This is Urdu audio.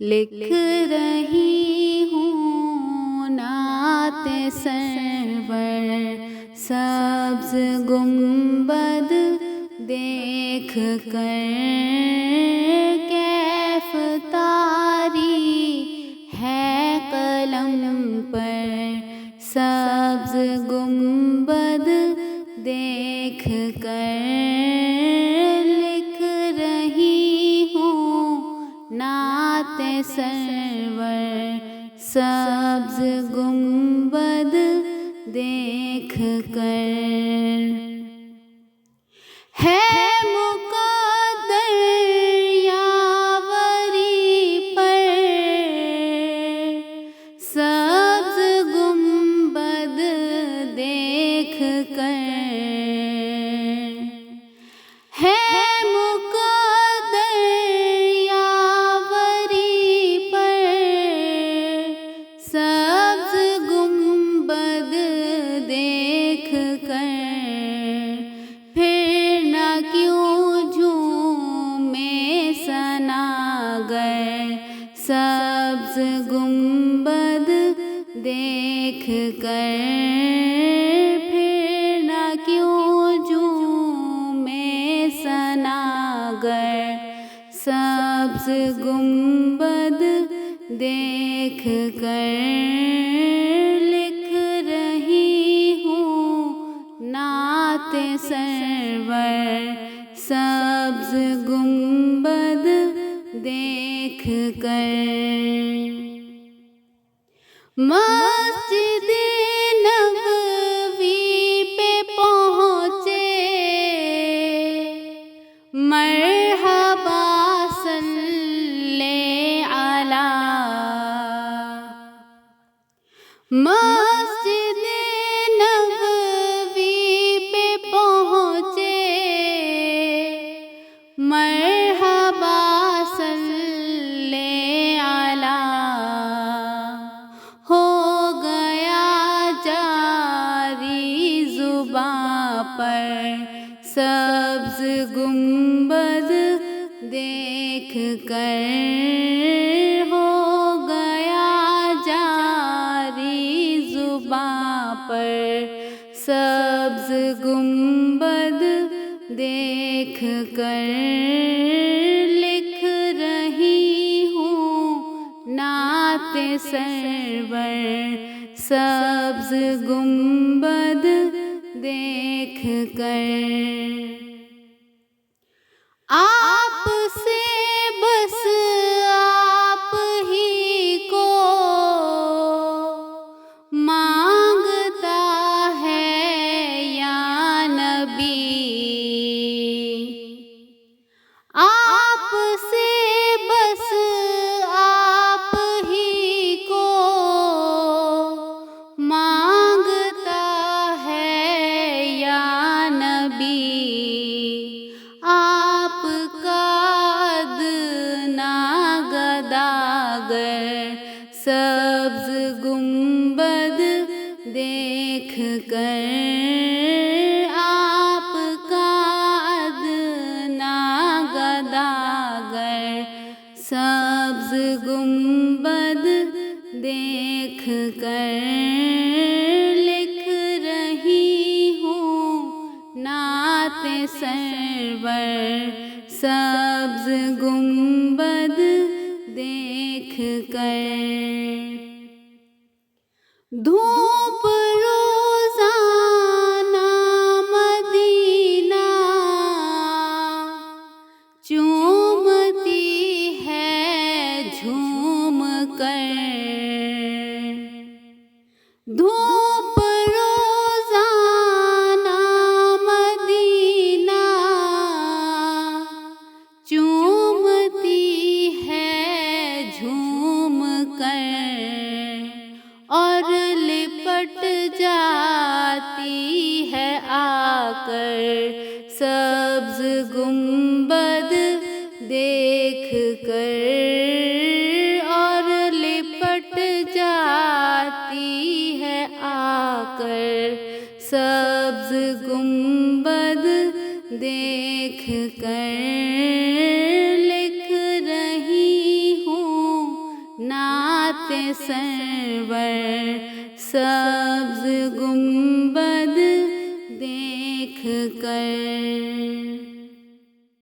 لکھ رہی ہوں نعت سرور، سبز گنبد دیکھ کر کیف طاری ہے قلم پر، سبز گنبد دیکھ کر لکھ رہی ہوں نعت سرور، سبز گنبد دیکھ کر۔ ہے مقدر یاوری پر سبز گنبد دیکھ کر، ہے مقدر یاوری پر سبز گنبد دیکھ کر، پھر نہ کیوں جھومے ثناگر سبز گنبد دیکھ کر، پھر نہ کیوں جھومے ثناگر سبز گنبد دیکھ کر، لکھ رہی ہوں نعت سرور، سبز گنبد دیکھ کر۔ مسجد نبوی پہ پہنچے مرحبا صلی علی، مسجد نبوی پہ پہنچے مرحبا صلی علی، ہو گیا جاری زباں پر سبز گنبد دیکھ کر، ہو گیا جاری زباں پر سبز گنبد دیکھ کر، لکھ رہی ہوں نعت سرور، سبز گنبد دیکھ کر۔ آپ سے بس آپ ہی کو مانگتا ہے یا نبی، آپ سے بس آپ ہی کو مانگتا ہے یا نبی، آپ کا ادنا گداگر سبز گنبد دیکھ کر، آپ کا ادنا گداگر سبز گنبد دیکھ کر، لکھ رہی ہوں نعت سرور، سبز گنبد دیکھ کر۔ دھوپ روزانہ مدینہ چومتی ہے جھوم کر، دھوپ روزانہ مدینہ چومتی ہے جھوم کر، اور لپٹ جاتی ہے آ کر سبز گنبد دیکھ کر، اور لپٹ جاتی ہے آ کر سبز گنبد دیکھ کر، لکھ رہی ہوں سرور سبز گنبد دیکھ کر